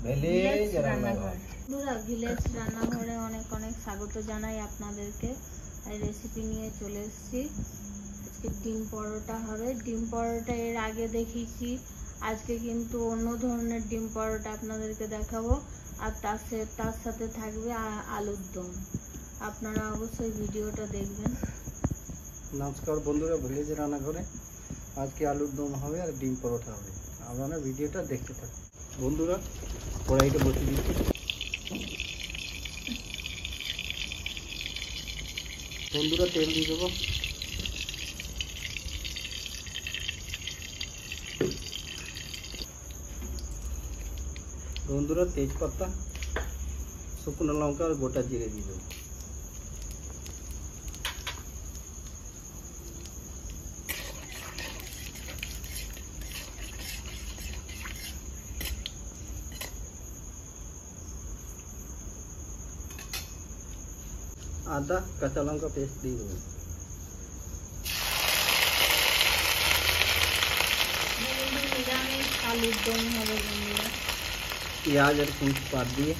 Village রান্নাঘর। বন্ধুরা, village রান্নাঘরে অনেক অনেক স্বাগত জানাই আপনাদেরকে। রেসিপি নিয়ে চলে এসেছি। আজকে ডিম পরোটা হবে। ডিম পরোটা এর আগে দেখিয়েছি, আজকে কিন্তু অন্য ধরনের ডিম পরোটা আপনাদেরকে দেখাবো। আর তার সাথে থাকবে আলুর দম। আপনারা অবশ্যই ভিডিওটা দেখবেন। নমস্কার বন্ধুরা, ভিলেজ রান্নাঘরে আজকে আলুর দম হবে আর ডিম পরোটা হবে। আপনারা ভিডিওটা দেখতে থাকুন। বন্ধুরা, কড়াইটা বসিয়ে দিচ্ছি। বন্ধুরা, তেল দিয়ে দেবো। বন্ধুরা, তেজপাতা, শুকনো লঙ্কা আর গোটা জিরে দিয়ে দেবো। আদা কাঁচা লঙ্কা পেস্ট দিয়ে দেবো। আলুর দম হবে বন্ধুরা। পেঁয়াজ আর কুঁচ পাত দিয়ে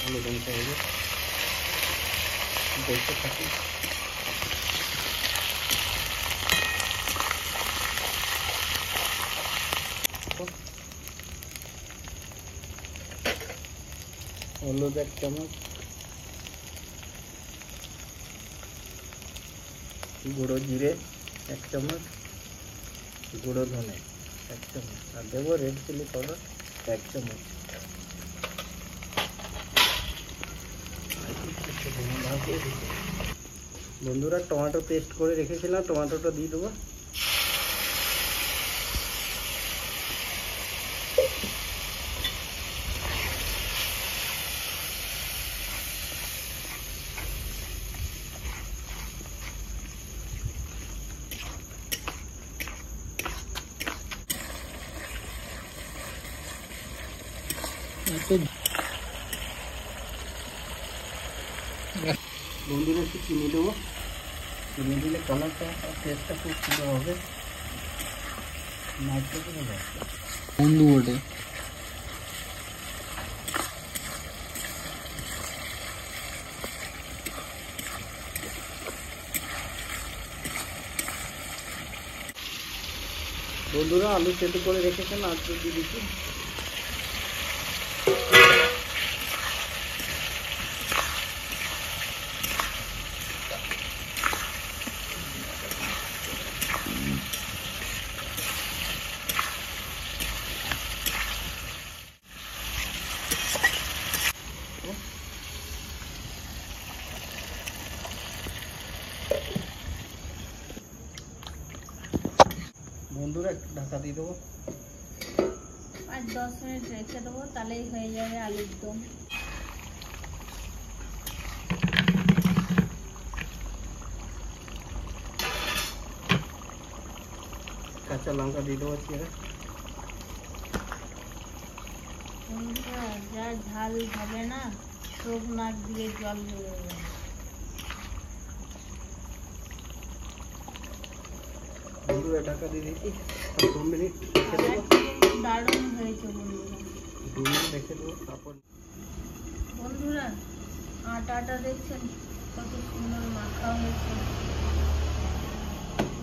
আলুর দমটা হবে। দেখতে থাকি। হলুদ 1 চামচ, গুঁড়ো জিরে 1 চামচ, গুঁড়ো ধনে 1 চামচ, আর দেবো রেড চিলি পাউডার 1 চামচ। বন্ধুরা, টমেটো পেস্ট করে রেখেছিলাম, টমেটোটা দিয়ে দেবো। বন্ধুরা, একটু চিনি দেবো। চিনি দিলে কালারটা আর টেস্টটা খুব সুন্দর হবে। বন্ধু ওঠে। বন্ধুরা, আলু সেদ্ধ করে রেখেছেন, আর দিয়ে দিচ্ছি। বন্ধুরা, একটু ঢাকা দিয়ে দেবো। 5-10 মিনিট রেখে দেবো, তাহলেই হয়ে যাবে আলুর দম। কাঁচা লঙ্কা দিয়ে দেবো চিড়ে। যা ঝাল হবে না, চোখ নাক দিয়ে জল বেরোবে। বন্ধুরা, ঢাকা দিয়ে দিচ্ছি। 2 মিনিট রেখে দেবো। দারুণ হয়েছে বন্ধুরা। 2 মিনিট রেখে দেবো। তারপর বন্ধুরা, আটাটা দেখছেন কত সুন্দর মাখা হয়েছে।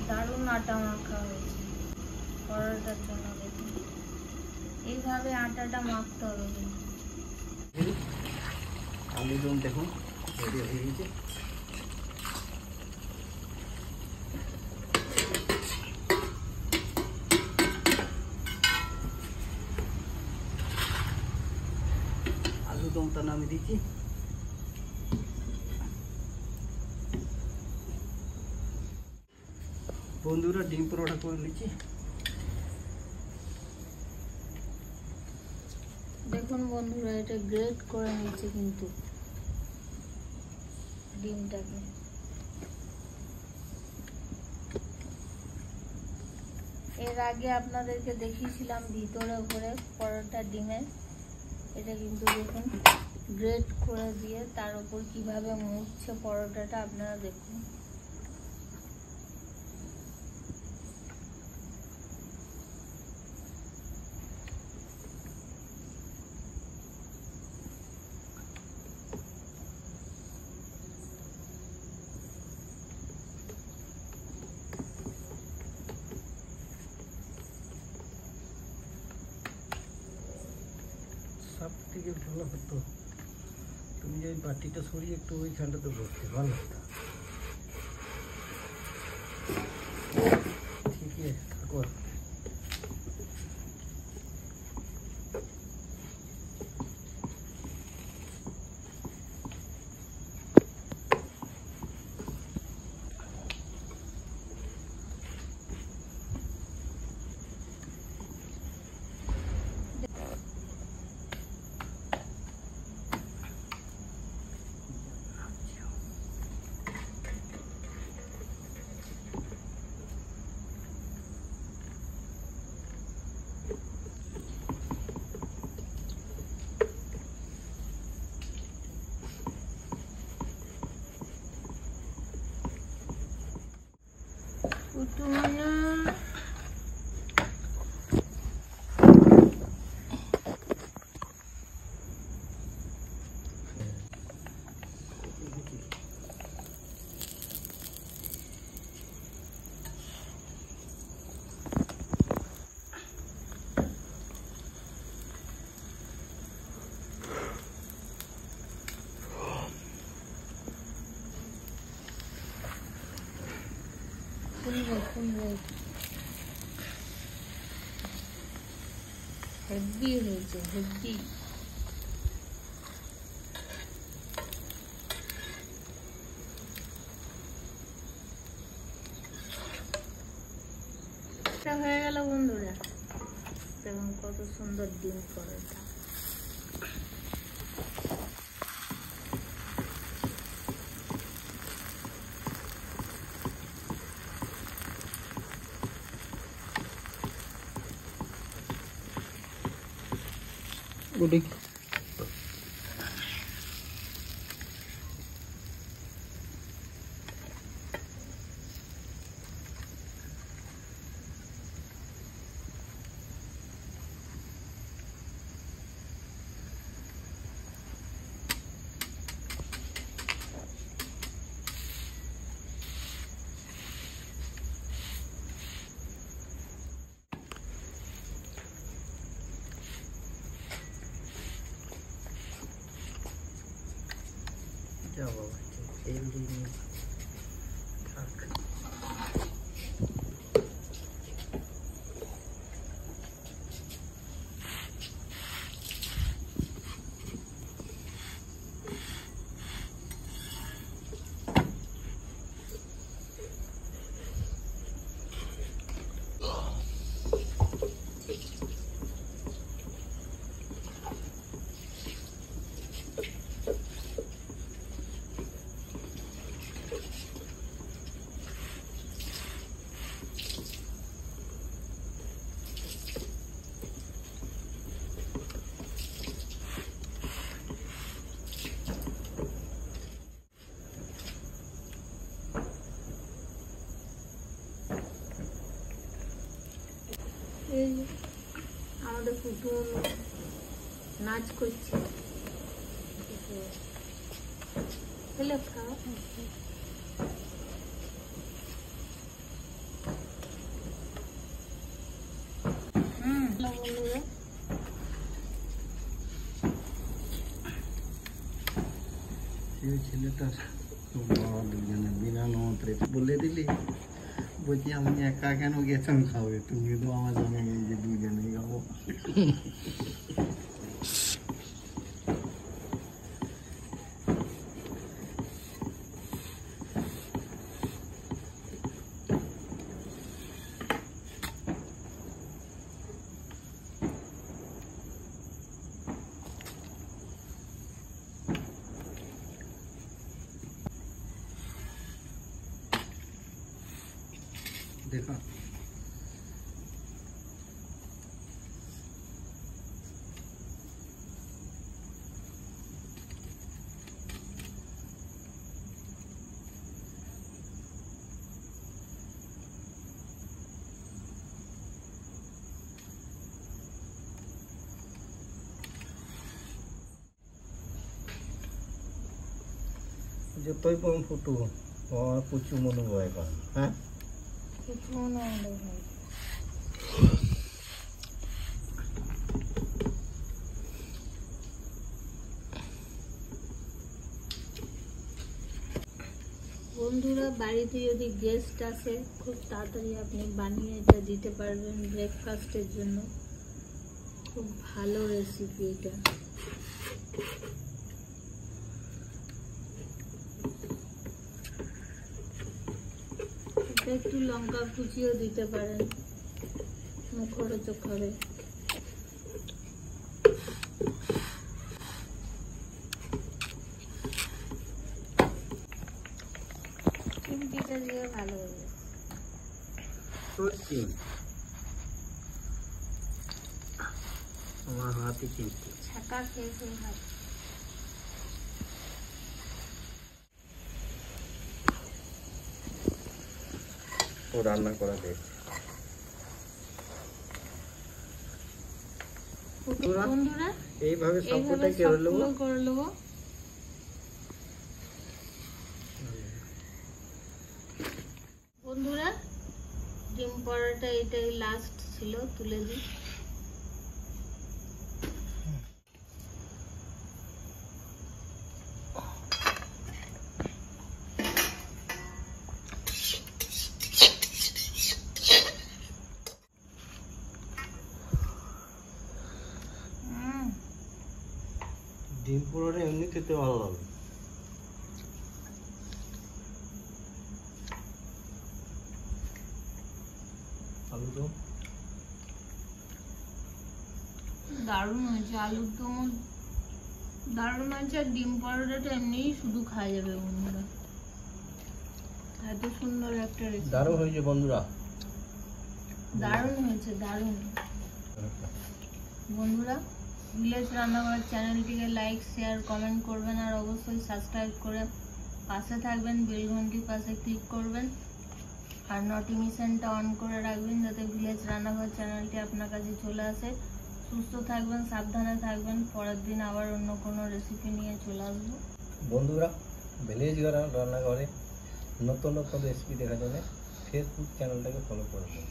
দারুণ আটা মাখা হয়েছে পরোটার জন্য। দেখুন, এইভাবে আটাটা মাখতে হবে। আলুর দম দেখুন রেডি হয়ে গেছে। আলুর দমটা নামিয়ে দিচ্ছি। বন্ধুরা, ডিম পরোটা করে নিচ্ছি। দেখুন বন্ধুরা, এটা গ্রেট করে নিচ্ছে কিন্তু ডিমটাকে। এর আগে আপনাদেরকে দেখিয়েছিলাম ভিতরে উপরে পরোটা ডিমের। এটা কিন্তু দেখুন গ্রেট করে দিয়ে তার উপর কিভাবে মুছছে পরোটাটা, আপনারা দেখুন। সব থেকে ভালো হতো তুমি যে বাটিটা সরিয়ে একটু ওইখানটাতে বসতে ভালো হতো। ঠিকই আছে, থাকো। হেভি হয়েছে, হেভি। হয়ে গেল বন্ধুরা, দেখুন কত সুন্দর ডিম পরোটা। গুড। तेल দিয়ে থাক। আমাদের কুটুম নাচ করছে, খাওয়া বন্ধুরা। ছেলেটা বিনা নমন্ত্রে বলে দিলি, বলছি আমি একা কেন গেছাম খাবে, তুমি তো আমার জন্য এই যে দুজনেই খাবো। देखा যতই পম ফুটু আর পুচু মনে হয় হ্যাঁ বন্ধুরা বাড়িতে যদি গেস্ট আসে খুব তাড়াতাড়ি আপনি বানিয়ে এটা দিতে পারবেন ব্রেকফাস্টের জন্য। খুব ভালো রেসিপি এটা। এটা একটু লঙ্কা কুচিও দিতে পারেন মুখরোচক হবে। চিমটিটা দিয়ে ভালো হবে। সত্যি আমার হাতে চিমটি ছাকা খেয়েছে ভাত। ও রান্না করা দেখ। বন্ধুরা এইভাবে সবটাই করে নেবো। বন্ধুরা ডিম পরোটা এটাই লাস্ট ছিল, তুলে দিই। ডিম পরোটা এমনি খেতে ভালো লাগে। আলুদম দারুণ হয়েছে, আলুর দম দারুণ হয়েছে। আর ডিম পরোটাটা এমনিই শুধু খাওয়া যাবে বন্ধুরা, এত সুন্দর একটা রেসিপি। দারুণ হয়েছে বন্ধুরা, দারুণ হয়েছে, দারুণ। বন্ধুরা ভিলেজ রান্নাঘর চ্যানেলটিকে লাইক শেয়ার কমেন্ট করবেন, আর অবশ্যই সাবস্ক্রাইব করে পাশে থাকবেন, বেল ঘন্টির পাশে ক্লিক করবেন, আর নোটিফিকেশনটা অন করে রাখবেন যাতে ভিলেজ রান্নাঘর চ্যানেলটি আপনার কাছে চলে আসে। সুস্থ থাকবেন, সাবধানে থাকবেন। পরের দিন আবার অন্য কোনো রেসিপি নিয়ে চলে আসবো। বন্ধুরা ভিলেজ রান্নাঘরে নতুন নতুন রেসিপি দেখার জন্য ফেসবুক চ্যানেলটাকে ফলো করবেন।